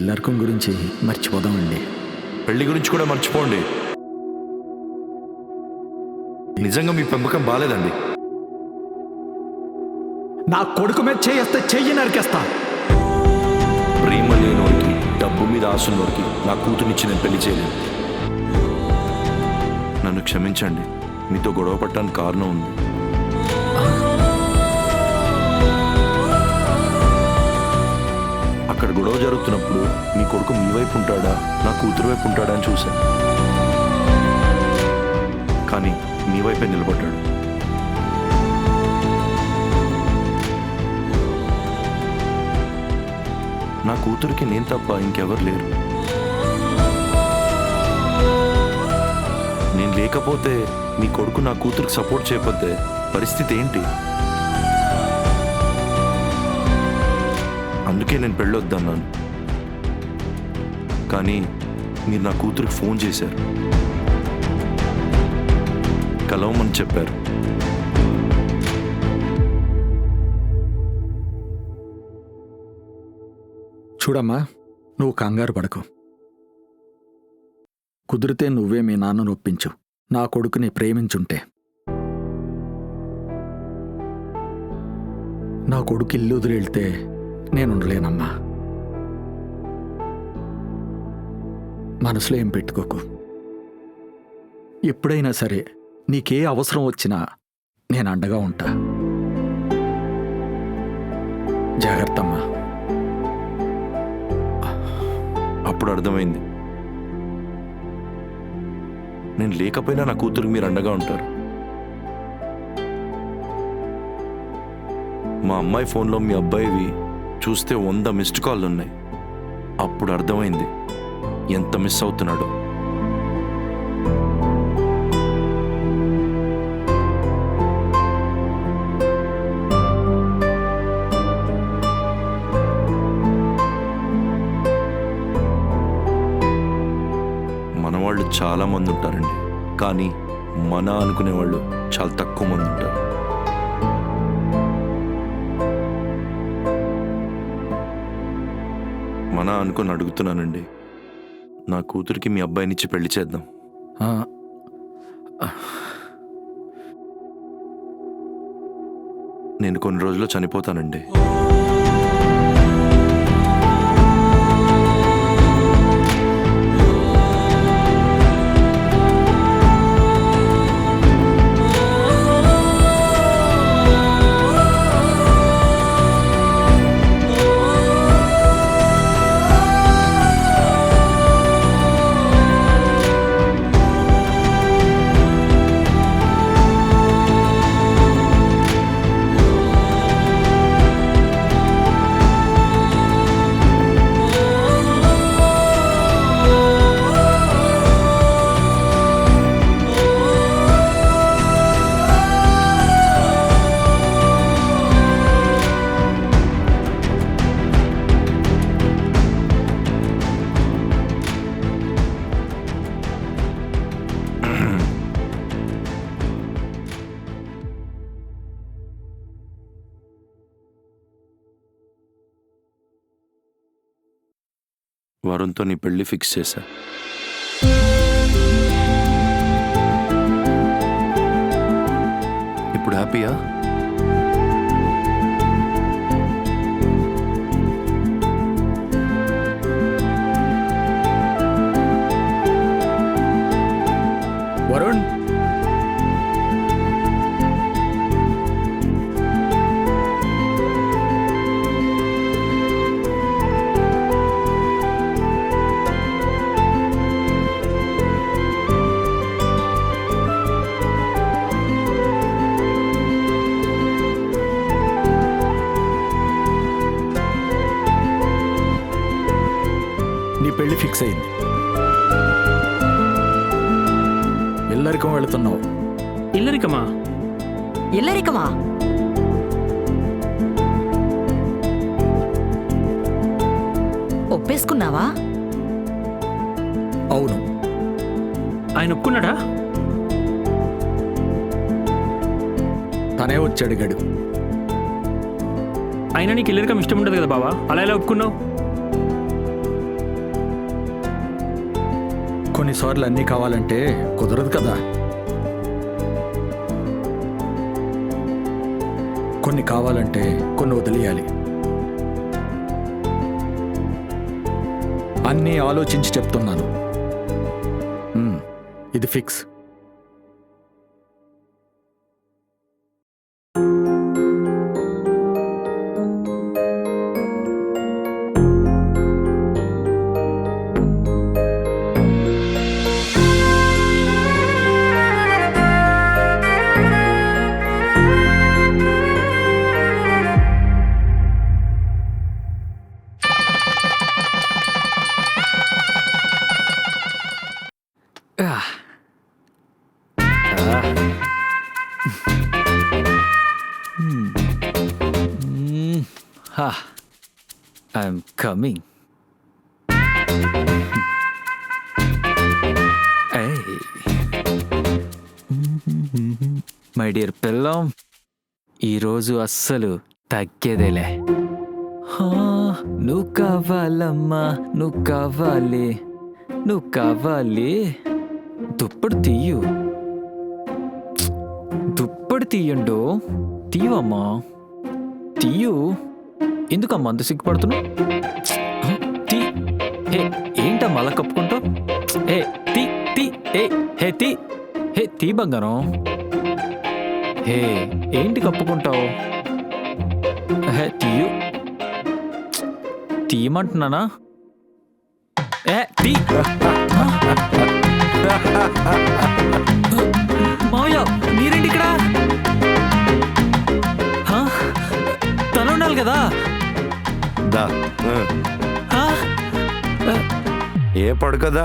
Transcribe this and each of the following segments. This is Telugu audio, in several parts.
ఇల్లరకం గురించి మర్చిపోదామండి. పెళ్లి గురించి కూడా మర్చిపోండి. నిజంగా మీ పెంపకం బాలేదండి. నా కొడుకు మీద చేయేస్తే చెయ్యి నరికేస్తా. ప్రేమ లేనోడికి, డబ్బు మీద ఆశున్నోడికి నా కూతురునిచ్చి నేను పెళ్లి చేయలేను. నన్ను క్షమించండి. మీతో గొడవ పట్టడానికి కారణం ఉంది. అక్కడ గొడవ జరుగుతున్నప్పుడు మీ కొడుకు మీ వైపు ఉంటాడా, నా కూతురు వైపు ఉంటాడా అని చూశాను. కానీ మీ వైపే నిలబడ్డాడు. నా కూతురికి నేను తప్ప ఇంకెవరు లేరు. నేను లేకపోతే మీ కొడుకు నా కూతురికి సపోర్ట్ చేయకపోతే పరిస్థితి ఏంటి? అందుకే నేను పెళ్ళొద్దన్నాను. కానీ మీరు నా కూతురికి ఫోన్ చేశారు, కలవమని చెప్పారు. చూడమ్మా, నువ్వు కంగారు పడకు. కుదిరితే నువ్వే మీ నాన్నను ఒప్పించు. నా కొడుకుని ప్రేమించుంటే. నా కొడుకు ఇల్లు వదిలి వెళ్తే నేనుండలేనమ్మా. మనసులో ఏం పెట్టుకోకు. ఎప్పుడైనా సరే నీకే అవసరం వచ్చినా నేను అండగా ఉంటా. జాగ్రత్తమ్మా. అప్పుడు అర్థమైంది, నేను లేకపోయినా నా కూతురికి మీరు అండగా ఉంటారు. మా అమ్మాయి ఫోన్లో మీ అబ్బాయివి చూస్తే 100 మిస్డ్ కాల్లు ఉన్నాయి. అప్పుడు అర్థమైంది ఎంత మిస్ అవుతున్నాడు. మనవాళ్ళు చాలా మంది ఉంటారండి, కానీ మన అనుకునే వాళ్ళు చాలా తక్కువ మంది ఉంటారు. మన అనుకుని అడుగుతున్నానండి, నా కూతురికి మీ అబ్బాయినిచ్చి పెళ్లి చేద్దాం. నేను కొన్ని రోజుల్లో చనిపోతానండి. వరుణ్తో నీ పెళ్లి ఫిక్స్ చేశా. ఇప్పుడు హ్యాపీయా? వరుణ్, నీ పెళ్లి ఫిక్స్ అయింది. ఇల్లరికం వెళుతున్నావు. ఇల్లరికమా? ఇల్లరికమా? ఒప్పేసుకున్నావా? అవును. ఆయన ఒప్పుకున్నాడా? తనే వచ్చి అడిగాడు. అయినా నీకు ఇల్లరికం ఇష్టం ఉండదు కదా బావా, అలా ఎలా ఒప్పుకున్నావు? కొన్నిసార్లు అన్నీ కావాలంటే కుదరదు కదా. కొన్ని కావాలంటే కొన్ని వదిలేయాలి. అన్నీ ఆలోచించి చెప్తున్నాను. ఇది fix. I'm coming. Hey. My dear పిల్లం, ఈరోజు అస్సలు తగ్గేదేలే. నువ్వు కావాలమ్మా, నువ్వు కావాలి, నువ్వు కావాలి. దుప్పటి తీయు, దుప్పటి తీయండు. తీయమ్మా, తీయు. ఎందుకమ్మా అంత సిగ్గుపడుతున్నావు? తీ. హే ఏంటమ్మా అలా కప్పుకుంటావు? హే తీ తీ. హే తీ. హే తీ బంగారం. హే ఏంటి కప్పుకుంటావు? హే తీయు. తీయమంటున్నానా? ఏ తీ. మావయ్య మీరేంటి ఇక్కడ? తను ఉండాలి కదా. ఏ పడుకదా?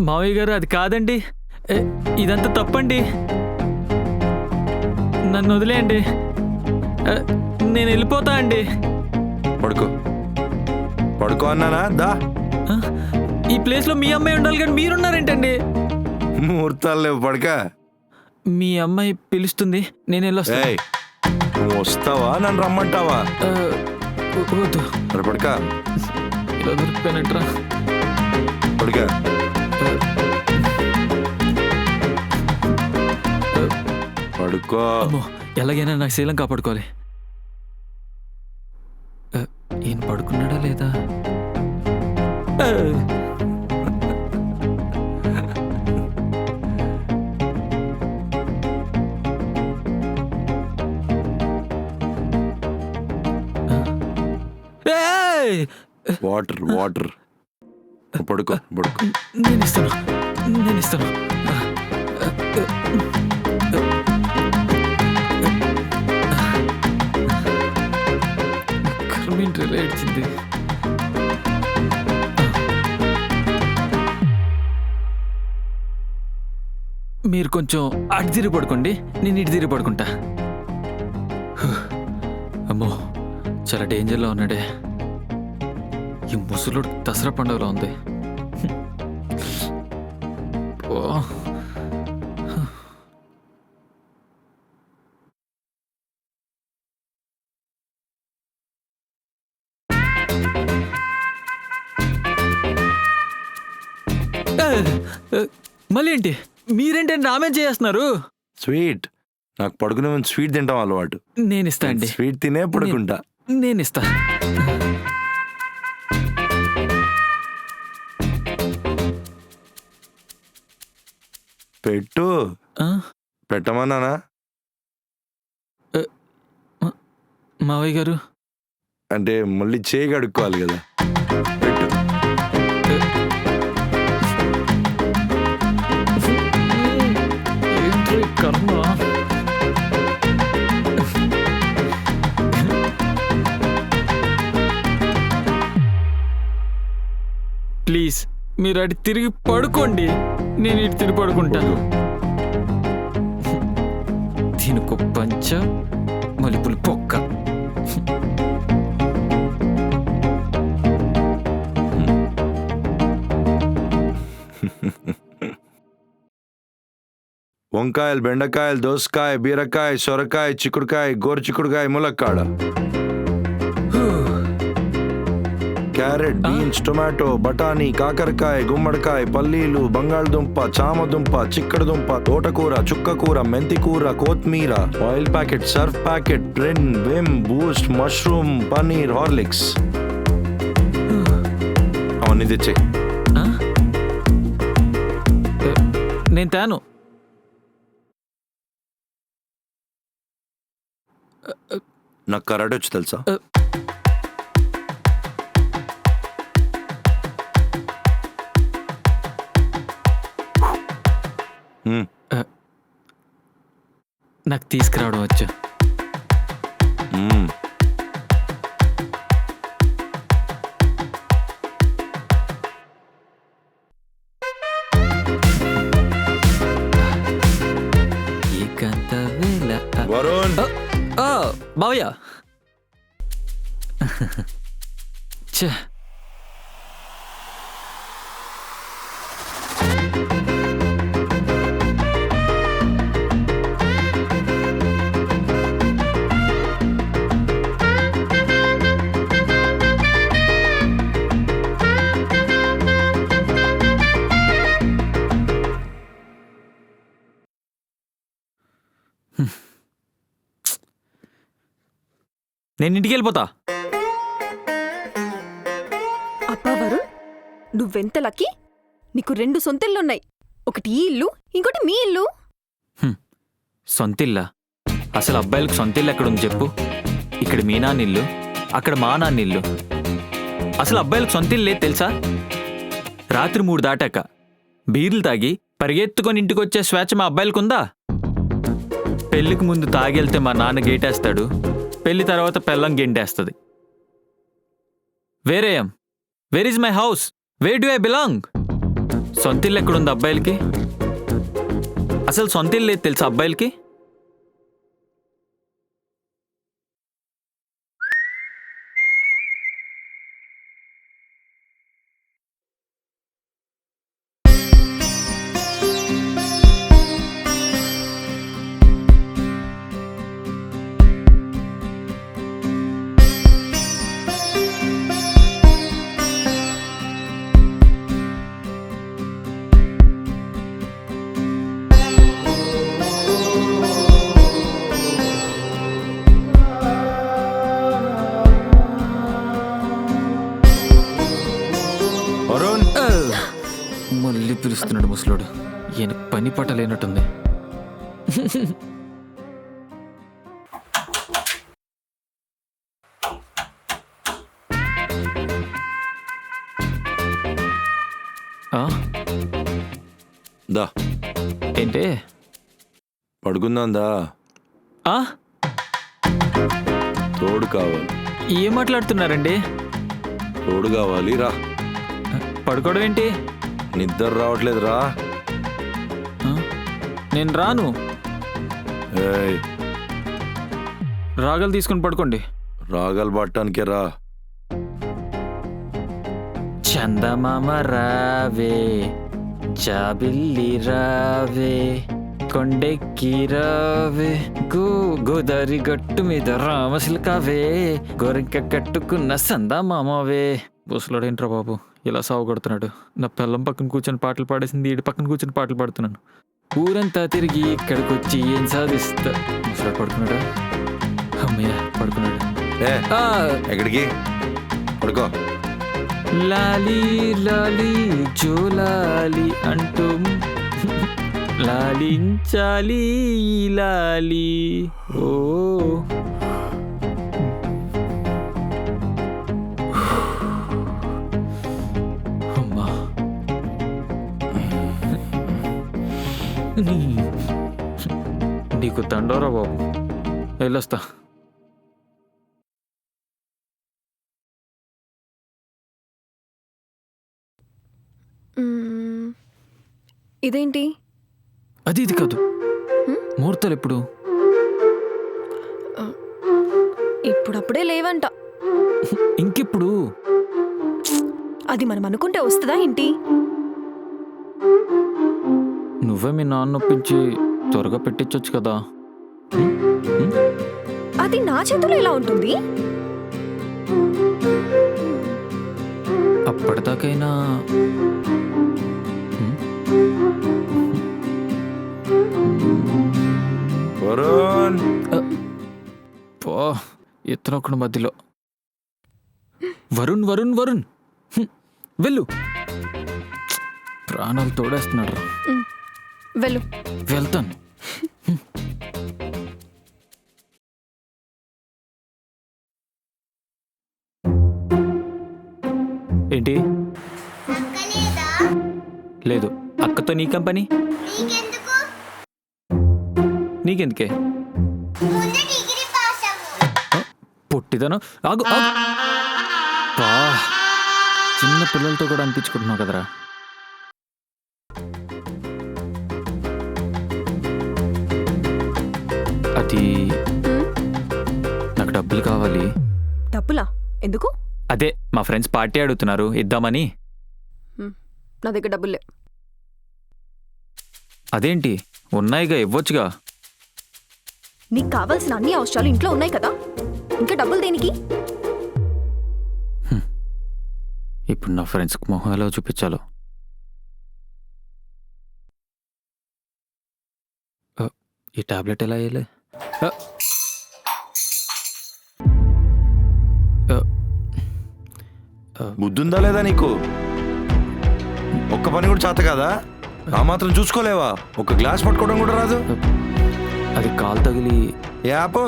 మావయ్య గారు అది కాదండి, ఇదంతా తప్పండి. నన్ను వదిలేయండి, నేను వెళ్ళిపోతా అండి. పడుకో, పడుకో అన్నానా? దా. ఈ ప్లేస్లో మీ అమ్మాయి ఉండాలి కానీ మీరున్నారేంటండి? ముహూర్తాలు లేవు, పడక. మీ అమ్మాయి పిలుస్తుంది, నేను వెళ్ళొస్తా. నువ్వు వస్తావా నన్ను రమ్మంటావా? వద్దు, పడక. ఇలా దొరికిపోయినట్రా. పడక. పడుకో. అమ్మో, ఎలాగైనా నాకు శీలం కాపాడుకోవాలి. ఈయన పడుకున్నాడా లేదా? Water water. పడుకో పడుకో. నేను ఇస్తాను, నేను ఇస్తాను. కర్మేంటి ఏడ్చింది? మీరు కొంచెం అటు తిరిగి పడుకోండి, నేను ఇటు తిరిగి పడుకుంటా. అమ్మో చాలా డేంజర్లో ఉన్నాడే. ఈ ముసలుడు దసరా పండుగలో ఉంది. మళ్ళీ ఏంటి మీరేంటండి రామే చేస్తున్నారు? స్వీట్. నాకు పడుకునే ముందు స్వీట్ తింటాం అలవాటు. నేను ఇస్తా అండి. స్వీట్ తినే పడుకుంటా. నేను ఇస్తా. పెట్టు. పెట్టమన్నానా? మావయ్య గారు అంటే మళ్ళీ చేయి కడుక్కోవాలి కదా. పెట్టు. ఏంటి కర్మ? ప్లీజ్ మీరు అటు తిరిగి పడుకోండి, నేను ఇటు తిరిగి పడుకుంటాను. దీనికో పంచ మలుపులు పొక్క. వంకాయలు, బెండకాయలు, దోసకాయ, బీరకాయ, సొరకాయ, చిక్కుడుకాయ, గోరు చిక్కుడుకాయ, ములక్కాడ. క్యారెట్, బీన్స్, టొమాటో, బఠానీ, కాకరకాయ, గుమ్మడికాయ, పల్లీలు, బంగాళదుంప, చామదుంప, చిక్కడదుంప, తోటకూర, చుక్కకూర, మెంతికూర, కొత్తిమీర, ఆయిల్ ప్యాకెట్, సర్ఫ్ ప్యాకెట్, ట్రెన్, Vim, Boost, mushroom, paneer, Horlicks. అవన్నీ తెచ్చే. ఆ? నేను తేను. నాకు కరాటే వచ్చి తెలుసా? నాకు తీసుకురావడం వచ్చు. వరుణ్, బావయ్య. ఛే, నేను ఇంటికి వెళ్ళిపోతా. అబ్బా వరుణ్, నువ్వెంత లక్కీ. నీకు 2 సొంతిల్లున్నాయి. ఒకటి ఈ ఇల్లు, ఇంకోటి మీ ఇల్లు. సొంతిల్లా? అసలు అబ్బాయిలకు సొంతిల్లు ఎక్కడుంది చెప్పు? ఇక్కడ మీ నాన్నిల్లు, అక్కడ మా నాన్నిల్లు. అసలు అబ్బాయిలకు సొంతిల్లు లేదు తెలుసా? రాత్రి 3 దాటాక బీర్లు తాగి పరిగెత్తుకొని ఇంటికి వచ్చే స్వేచ్ఛ మా అబ్బాయిలకుందా? పెళ్లికి ముందు తాగెళ్తే మా నాన్న గేటేస్తాడు, పెళ్లి తర్వాత పెళ్ళం గెంటేస్తుంది. వేరేయం? Where is my house? Where do I belong? సొంతిల్లు ఎక్కడుంది అబ్బాయిలకి? అసలు సొంతిల్లు లేదు తెలుసా అబ్బాయిలకి? మళ్ళీ పిలుస్తున్నాడు ముసలోడు. ఈయన పని పట్టలేనట్టుంది. దా, ఏంటి? పడుకుందా? తోడు కావాలి. ఏం మాట్లాడుతున్నారండి? తోడు కావాలి, రా. పడుకోవడం ఏంటి? నిద్ర రావట్లేదు, రా. నేను రాను. ఏయ్, రాగలు తీసుకుని పడుకోండి. రాగాలు పట్టడానికే రా. చందమామ రావే, జాబిల్లి రావే, కొండెక్కి రావే, గోదారి గట్టు మీద రామశిల్కావే, గోరింక కట్టుకున్న సందమామవే. బుసలోడేంట్రా బాబు ఇలా సాగు కొడుతున్నాడు? నా పిల్లం పక్కన కూర్చొని పాటలు పాడేసింది, ఈడి పక్కన కూర్చొని పాటలు పాడుతున్నాను. ఊరంతా తిరిగి ఇక్కడికి వచ్చి ఏం సాధిస్తా? ముసలాడు పడుకున్నాడా? అమ్మయ్య, పడుకున్నాడు. ఎక్కడికి? పడుకో. లాలీ లాలీ జోలాలి అంటూ లాలించాలి లాలి. ఓ అమ్మా, నీకు తండోరా బాబు. వెళ్ళొస్తా. ఇదేంటి? అది ఇది కాదు. ముహూర్తాలు ఎప్పుడు? ఇప్పుడప్పుడే లేవంట. ఇంకెప్పుడు? అది మనం అనుకుంటే వస్తుందా ఏంటి? నువ్వే మీ నాన్న ఒప్పించి త్వరగా పెట్టించొచ్చు కదా. అది నా చేతిలో ఎలా ఉంటుంది? ఇప్పటిదాకైనా వరుణ్ పో ఎత్తున ఒకటి మధ్యలో వరుణ్ వరుణ్ వరుణ్ వెళ్ళు ప్రాణాలు తోడేస్తున్నాడు. వెళ్ళు. వెళ్తాను. ఏంటి? లేదు. అక్కతో నీ కంపెనీ నీకెందుకే? పొట్టిదను ఆగు ఆగు. బా, చిన్న పిల్లలతో కూడా అనిపించుకుంటున్నావు కదరా. అది నాకు డబ్బులు కావాలి. డబ్బులా? ఎందుకు? అదే మా ఫ్రెండ్స్ పార్టీ అడుగుతున్నారు, ఇద్దామని. నా దగ్గర డబ్బులే. అదేంటి, ఉన్నాయిగా, ఇవ్వచ్చుగా. నీకు కావాల్సిన అన్ని అవసరాలు ఇంట్లో ఉన్నాయి కదా, ఇంకా డబ్బులు దేనికి? ఇప్పుడు నా ఫ్రెండ్స్కి మొహం ఎలా చూపించాలో. ఈ టాబ్లెట్ ఎలా వేయాలి? బుద్ధుందా లేదా నీకు? ఒక్క పని కూడా చేత కదా? ఆ మాత్రం చూసుకోలేవా? ఒక గ్లాస్ పట్టుకోవడం కూడా రాదు? అది కాలు తగిలి. యాప్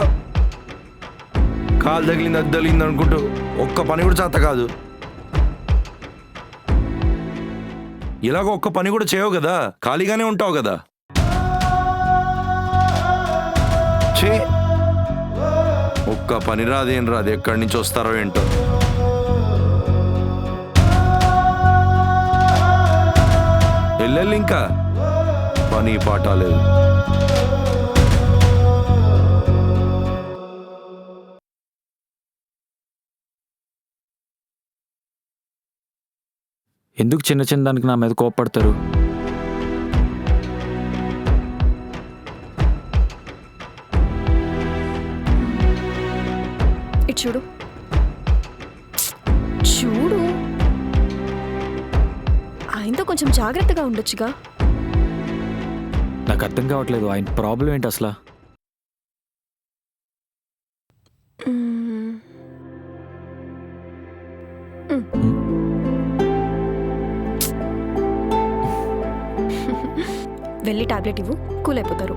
కాలు తగిలింది, అది తగిలింది అనుకుంటూ ఒక్క పని కూడా చేత కాదు. ఇలాగ ఒక్క పని కూడా చేయవు కదా, ఖాళీగానే ఉంటావు కదా. చే ఒక్క పని రాదేం రాదు, ఎక్కడి నుంచి వస్తారో ఏంటో. వెళ్ళెళ్ళి ఇంకా పని పాట లేదు. ఎందుకు చిన్న చిన్న దానికి నా మీద కోప్పడతారు? ఇటు చూడు చూడు, ఆయనతో కొంచెం జాగ్రత్తగా ఉండొచ్చుగా. నాకు అర్థం కావట్లేదు, ఆయన ప్రాబ్లం ఏంటి అసలు? వెళ్ళి టాబ్లెట్ ఇవ్వు, కూల్ అయిపోతారు.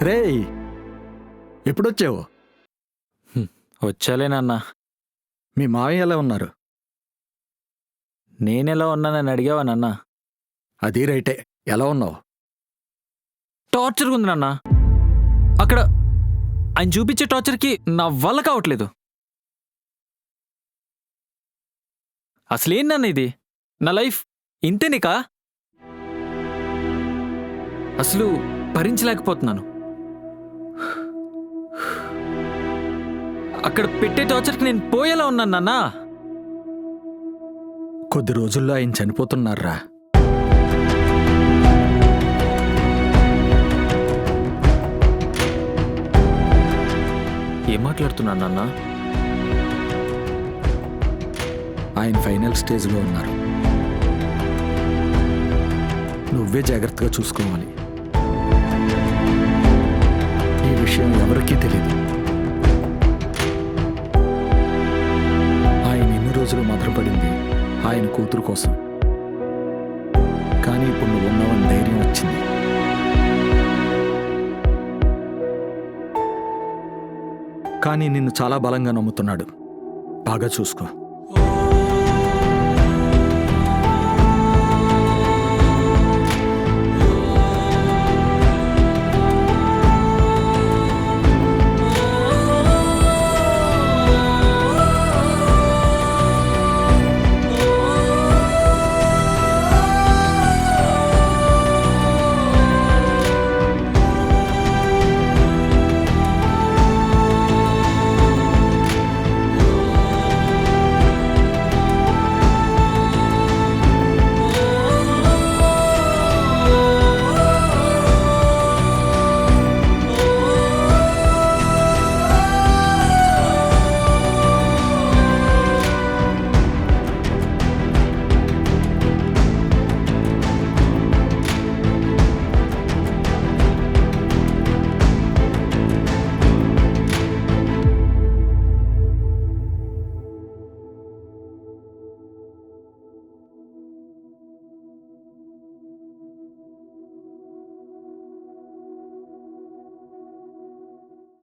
రేయ్, ఎప్పుడొచ్చావు? వచ్చాలే నాన్న. మీ మావయ్య ఎలా ఉన్నారు? నేనెలా ఉన్నానని అడిగావా నాన్న? అది రైటే. ఎలా ఉన్నావు? టార్చర్గా ఉంది నాన్న. అక్కడ ఆయన చూపించే టార్చర్కి నా వల్ల కావట్లేదు. అసలేం నాన్న ఇది? నా లైఫ్ ఇంతేనికా? అసలు భరించలేకపోతున్నాను. అక్కడ పెట్టే టార్చర్కి నేను పోయేలా ఉన్నాను నాన్న. కొద్ది రోజుల్లో ఆయన చనిపోతున్నారా? ఏం మాట్లాడుతున్నాను నాన్న? ఆయన ఫైనల్ స్టేజ్లో ఉన్నారు. నువ్వే జాగ్రత్తగా చూసుకోవాలి. ఈ విషయం ఎవరికీ తెలియదు. ఆయన ఎన్ని రోజులు మధురపడింది ఆయన కూతురు కోసం. కానీ ఇప్పుడు నువ్వు ఉన్నావని ధైర్యం వచ్చింది. కానీ నిన్ను చాలా బలంగా నమ్ముతున్నాడు. బాగా చూసుకో.